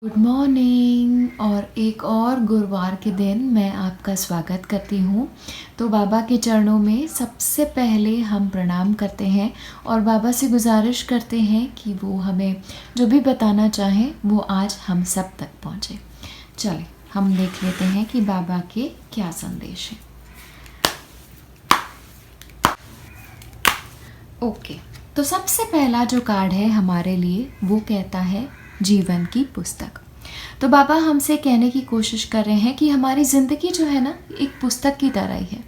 Good morning. और एक और गुरुवार के दिन मैं आपका स्वागत करती हूँ। तो बाबा के चरणों में सबसे पहले हम प्रणाम करते हैं और बाबा से गुजारिश करते हैं कि वो हमें जो भी बताना चाहें वो आज हम सब तक पहुँचे। चलें हम देख लेते हैं कि बाबा के क्या संदेश हैं। ओके, तो सबसे पहला जो कार्ड है हमारे लिए वो कहता है जीवन की पुस्तक। तो बाबा हमसे कहने की कोशिश कर रहे हैं कि हमारी ज़िंदगी जो है ना एक पुस्तक की तरह ही है।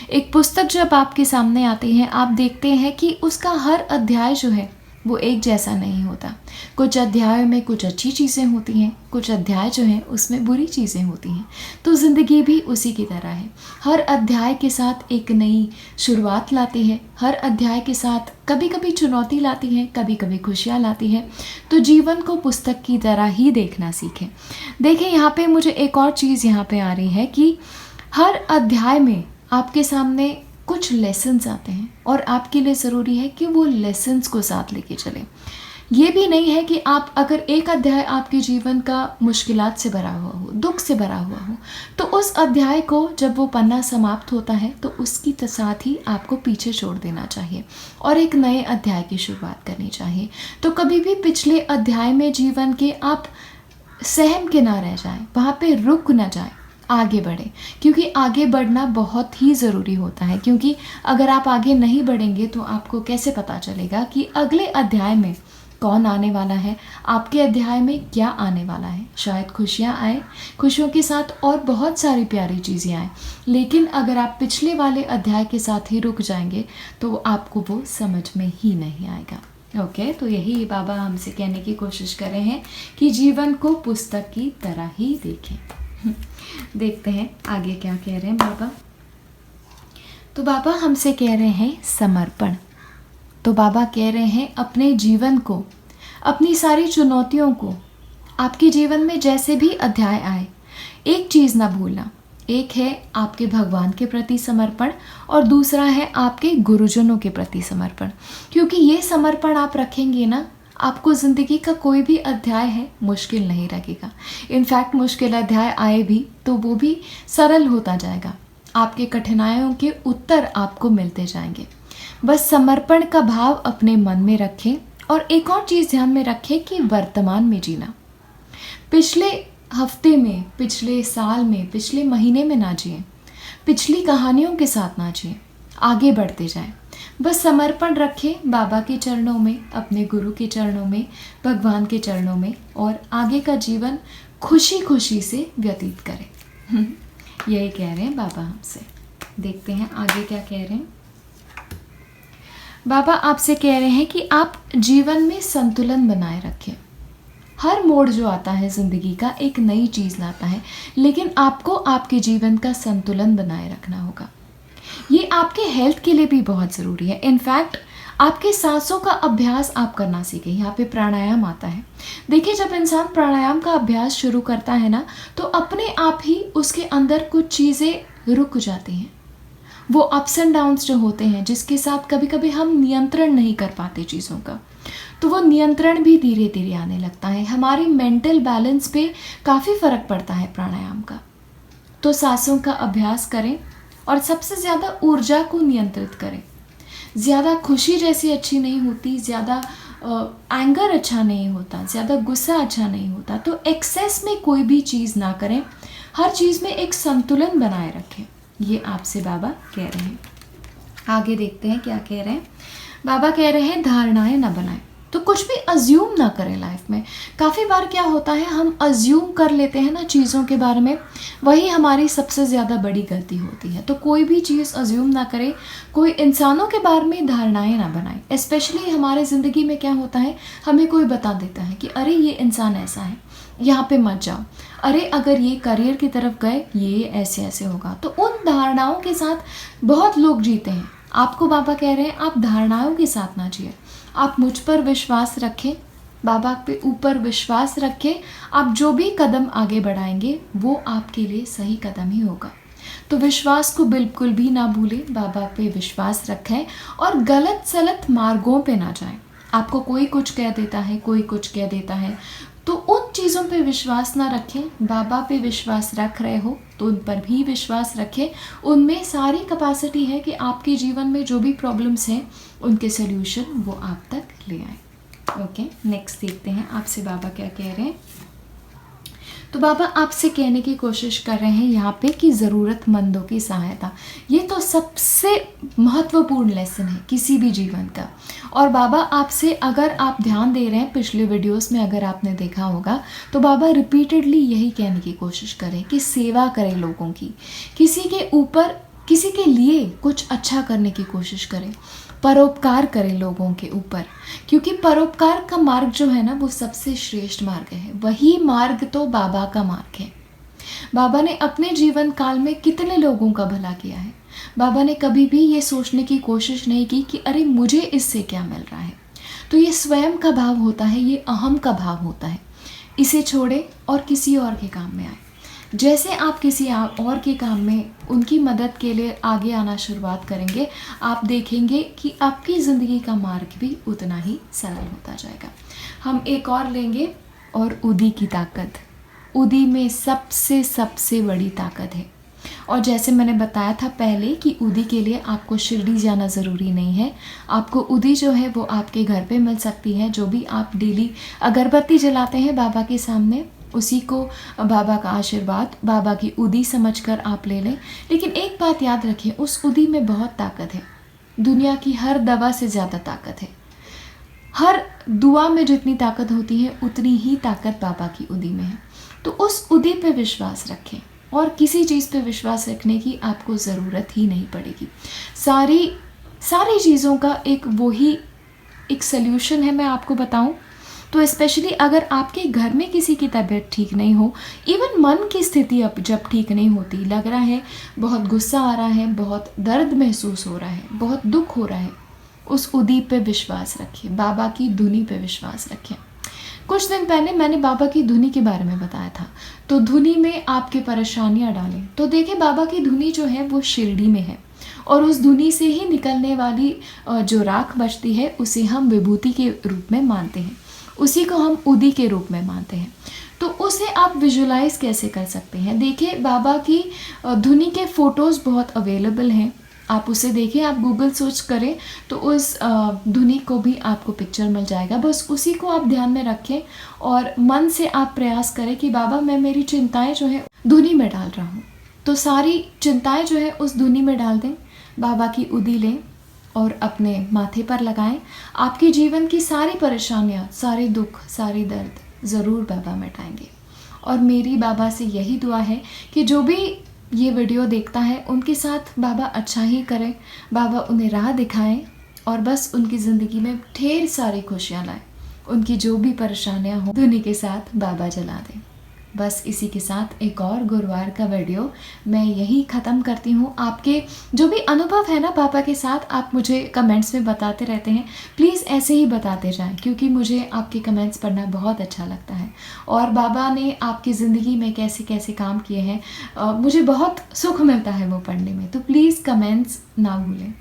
एक पुस्तक जब आपके सामने आती है आप देखते हैं कि उसका हर अध्याय जो है वो एक जैसा नहीं होता। कुछ अध्यायों में कुछ अच्छी चीज़ें होती हैं, कुछ अध्याय जो हैं उसमें बुरी चीज़ें होती हैं। तो ज़िंदगी भी उसी की तरह है। हर अध्याय के साथ एक नई शुरुआत लाती है, हर अध्याय के साथ कभी कभी चुनौती लाती है, कभी कभी खुशियाँ लाती है। तो जीवन को पुस्तक की तरह ही देखना सीखें। देखिए यहाँ पे मुझे एक और चीज़ यहाँ पे आ रही है कि हर अध्याय में आपके सामने कुछ लेसन्स आते हैं और आपके लिए ज़रूरी है कि वो लेसन्स को साथ लेके चलें। ये भी नहीं है कि आप अगर एक अध्याय आपके जीवन का मुश्किलात से भरा हुआ हो, दुख से भरा हुआ हो, तो उस अध्याय को जब वो पन्ना समाप्त होता है तो उसकी साथ ही आपको पीछे छोड़ देना चाहिए और एक नए अध्याय की शुरुआत करनी चाहिए। तो कभी भी पिछले अध्याय में जीवन के आप सहम के ना रह जाएं, वहाँ पे रुक ना जाएं, आगे बढ़ें, क्योंकि आगे बढ़ना बहुत ही ज़रूरी होता है। क्योंकि अगर आप आगे नहीं बढ़ेंगे तो आपको कैसे पता चलेगा कि अगले अध्याय में कौन आने वाला है, आपके अध्याय में क्या आने वाला है। शायद खुशियाँ आए, खुशियों के साथ और बहुत सारी प्यारी चीज़ें आए, लेकिन अगर आप पिछले वाले अध्याय के साथ ही रुक जाएंगे तो आपको वो समझ में ही नहीं आएगा। ओके, तो यही बाबा हमसे कहने की कोशिश कर रहे हैं कि जीवन को पुस्तक की तरह ही देखें। देखते हैं आगे क्या कह रहे हैं बाबा। तो बाबा हमसे कह रहे हैं समर्पण। तो बाबा कह रहे हैं अपने जीवन को, अपनी सारी चुनौतियों को, आपके जीवन में जैसे भी अध्याय आए, एक चीज़ ना भूलना। एक है आपके भगवान के प्रति समर्पण और दूसरा है आपके गुरुजनों के प्रति समर्पण। क्योंकि ये समर्पण आप रखेंगे ना, आपको ज़िंदगी का कोई भी अध्याय है मुश्किल नहीं लगेगा। इनफैक्ट मुश्किल अध्याय आए भी तो वो भी सरल होता जाएगा। आपके कठिनाइयों के उत्तर आपको मिलते जाएंगे। बस समर्पण का भाव अपने मन में रखें और एक और चीज़ ध्यान में रखें कि वर्तमान में जीना। पिछले हफ्ते में, पिछले साल में, पिछले महीने में ना जिए, पिछली कहानियों के साथ ना जिए, आगे बढ़ते जाएं। बस समर्पण रखें बाबा के चरणों में, अपने गुरु के चरणों में, भगवान के चरणों में, और आगे का जीवन खुशी खुशी से व्यतीत करें। यही कह रहे हैं बाबा हमसे। देखते हैं आगे क्या कह रहे हैं। बाबा आपसे कह रहे हैं कि आप जीवन में संतुलन बनाए रखें। हर मोड़ जो आता है ज़िंदगी का एक नई चीज़ लाता है, लेकिन आपको आपके जीवन का संतुलन बनाए रखना होगा। ये आपके हेल्थ के लिए भी बहुत ज़रूरी है। इनफैक्ट आपके सांसों का अभ्यास आप करना सीखें। यहाँ पे प्राणायाम आता है। देखिए जब इंसान प्राणायाम का अभ्यास शुरू करता है ना, तो अपने आप ही उसके अंदर कुछ चीज़ें रुक जाती हैं। वो अप्स एंड डाउन्स जो होते हैं, जिसके साथ कभी कभी हम नियंत्रण नहीं कर पाते चीज़ों का, तो वो नियंत्रण भी धीरे धीरे आने लगता है। हमारी मेंटल बैलेंस पे काफ़ी फ़र्क पड़ता है प्राणायाम का। तो सांसों का अभ्यास करें और सबसे ज़्यादा ऊर्जा को नियंत्रित करें। ज़्यादा खुशी जैसी अच्छी नहीं होती, ज़्यादा एंगर अच्छा नहीं होता, ज़्यादा गुस्सा अच्छा नहीं होता। तो एक्सेस में कोई भी चीज़ ना करें, हर चीज़ में एक संतुलन बनाए रखें। ये आपसे बाबा कह रहे हैं। आगे देखते हैं क्या कह रहे हैं। बाबा कह रहे हैं धारणाएं ना बनाएं। तो कुछ भी अज्यूम ना करें लाइफ में। काफ़ी बार क्या होता है, हम अज्यूम कर लेते हैं ना चीज़ों के बारे में, वही हमारी सबसे ज़्यादा बड़ी गलती होती है। तो कोई भी चीज़ अज्यूम ना करें, कोई इंसानों के बारे में धारणाएं ना बनाएं। स्पेशली हमारे ज़िंदगी में क्या होता है, हमें कोई बता देता है कि अरे ये इंसान ऐसा है, यहाँ पे मत जाओ, अरे अगर ये करियर की तरफ गए ये ऐसे ऐसे होगा। तो उन धारणाओं के साथ बहुत लोग जीते हैं। आपको बाबा कह रहे हैं आप धारणाओं के साथ ना जिए। आप मुझ पर विश्वास रखें, बाबा पे ऊपर विश्वास रखें। आप जो भी कदम आगे बढ़ाएंगे वो आपके लिए सही कदम ही होगा। तो विश्वास को बिल्कुल भी ना भूलें, बाबा पे विश्वास रखें और गलत सलत मार्गों पे ना जाएं। आपको कोई कुछ कह देता है, कोई कुछ कह देता है, तो तो उन चीज़ों पे विश्वास ना रखें, बाबा पे विश्वास रख रहे हो तो उन पर भी विश्वास रखें। उनमें सारी कैपेसिटी है कि आपके जीवन में जो भी प्रॉब्लम्स हैं उनके सल्यूशन वो आप तक ले आए। ओके, नेक्स्ट देखते हैं आपसे बाबा क्या कह रहे हैं। तो बाबा आपसे कहने की कोशिश कर रहे हैं यहाँ पे कि ज़रूरतमंदों की सहायता, ये तो सबसे महत्वपूर्ण लेसन है किसी भी जीवन का। और बाबा आपसे, अगर आप ध्यान दे रहे हैं पिछले वीडियोस में अगर आपने देखा होगा, तो बाबा रिपीटेडली यही कहने की कोशिश करें कि सेवा करें लोगों की, किसी के ऊपर, किसी के लिए कुछ अच्छा करने की कोशिश करें, परोपकार करें लोगों के ऊपर, क्योंकि परोपकार का मार्ग जो है ना वो सबसे श्रेष्ठ मार्ग है। वही मार्ग तो बाबा का मार्ग है। बाबा ने अपने जीवन काल में कितने लोगों का भला किया है। बाबा ने कभी भी ये सोचने की कोशिश नहीं की कि अरे मुझे इससे क्या मिल रहा है। तो ये स्वयं का भाव होता है, ये अहम का भाव होता है। इसे छोड़े और किसी और के काम में आए। जैसे आप किसी और के काम में उनकी मदद के लिए आगे आना शुरुआत करेंगे, आप देखेंगे कि आपकी ज़िंदगी का मार्ग भी उतना ही सरल होता जाएगा। हम एक और लेंगे, और उदी की ताकत। उदी में सबसे बड़ी ताकत है। और जैसे मैंने बताया था पहले कि उदी के लिए आपको शिरडी जाना ज़रूरी नहीं है। आपको उदी जो है वो आपके घर पे मिल सकती है। जो भी आप डेली अगरबत्ती जलाते हैं बाबा के सामने, उसी को बाबा का आशीर्वाद, बाबा की उदी समझकर आप ले लें। लेकिन एक बात याद रखें, उस उदी में बहुत ताकत है। दुनिया की हर दवा से ज़्यादा ताकत है। हर दुआ में जितनी ताकत होती है उतनी ही ताकत बाबा की उदी में है। तो उस उदी पे विश्वास रखें और किसी चीज़ पे विश्वास रखने की आपको ज़रूरत ही नहीं पड़ेगी। सारी चीज़ों का एक सल्यूशन है। मैं आपको बताऊं तो स्पेशली अगर आपके घर में किसी की तबीयत ठीक नहीं हो, इवन मन की स्थिति अब जब ठीक नहीं होती, लग रहा है बहुत गुस्सा आ रहा है, बहुत दर्द महसूस हो रहा है, बहुत दुख हो रहा है, उस उदी पे विश्वास रखिए, बाबा की धुनी पे विश्वास रखें। कुछ दिन पहले मैंने बाबा की धुनी के बारे में बताया था। तो धुनी में आपके परेशानियां डालें तो देखिए बाबा की धुनी जो है वो शिरडी में है, और उस धुनी से ही निकलने वाली जो राख बचती है उसे हम विभूति के रूप में मानते हैं, उसी को हम उदी के रूप में मानते हैं। तो उसे आप विजुलाइज कैसे कर सकते हैं? देखिए बाबा की धुनी के फ़ोटोज़ बहुत अवेलेबल हैं, आप उसे देखिए। आप गूगल सर्च करें तो उस धुनी को भी आपको पिक्चर मिल जाएगा। बस उसी को आप ध्यान में रखें और मन से आप प्रयास करें कि बाबा मैं मेरी चिंताएं जो है धुनी में डाल रहा हूँ। तो सारी चिंताएं जो है उस धुनी में डाल दें, बाबा की उदी लें और अपने माथे पर लगाएं। आपके जीवन की सारी परेशानियां, सारे दुख, सारी दर्द ज़रूर बाबा मिटाएंगे। और मेरी बाबा से यही दुआ है कि जो भी ये वीडियो देखता है उनके साथ बाबा अच्छा ही करें, बाबा उन्हें राह दिखाएं और बस उनकी ज़िंदगी में ढेर सारी खुशियाँ लाएं। उनकी जो भी परेशानियाँ हों धुनी के साथ बाबा जला दें। बस इसी के साथ एक और गुरुवार का वीडियो मैं यही ख़त्म करती हूँ। आपके जो भी अनुभव है ना बाबा के साथ, आप मुझे कमेंट्स में बताते रहते हैं। प्लीज़ ऐसे ही बताते जाएं, क्योंकि मुझे आपके कमेंट्स पढ़ना बहुत अच्छा लगता है। और बाबा ने आपकी ज़िंदगी में कैसे कैसे काम किए हैं, मुझे बहुत सुख मिलता है वो पढ़ने में। तो प्लीज़ कमेंट्स ना भूलें।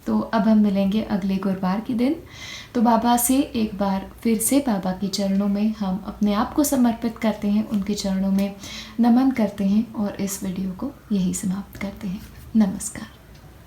तो अब हम मिलेंगे अगले गुरुवार के दिन। तो बाबा से एक बार फिर से बाबा के चरणों में हम अपने आप को समर्पित करते हैं, उनके चरणों में नमन करते हैं और इस वीडियो को यही समाप्त करते हैं। नमस्कार।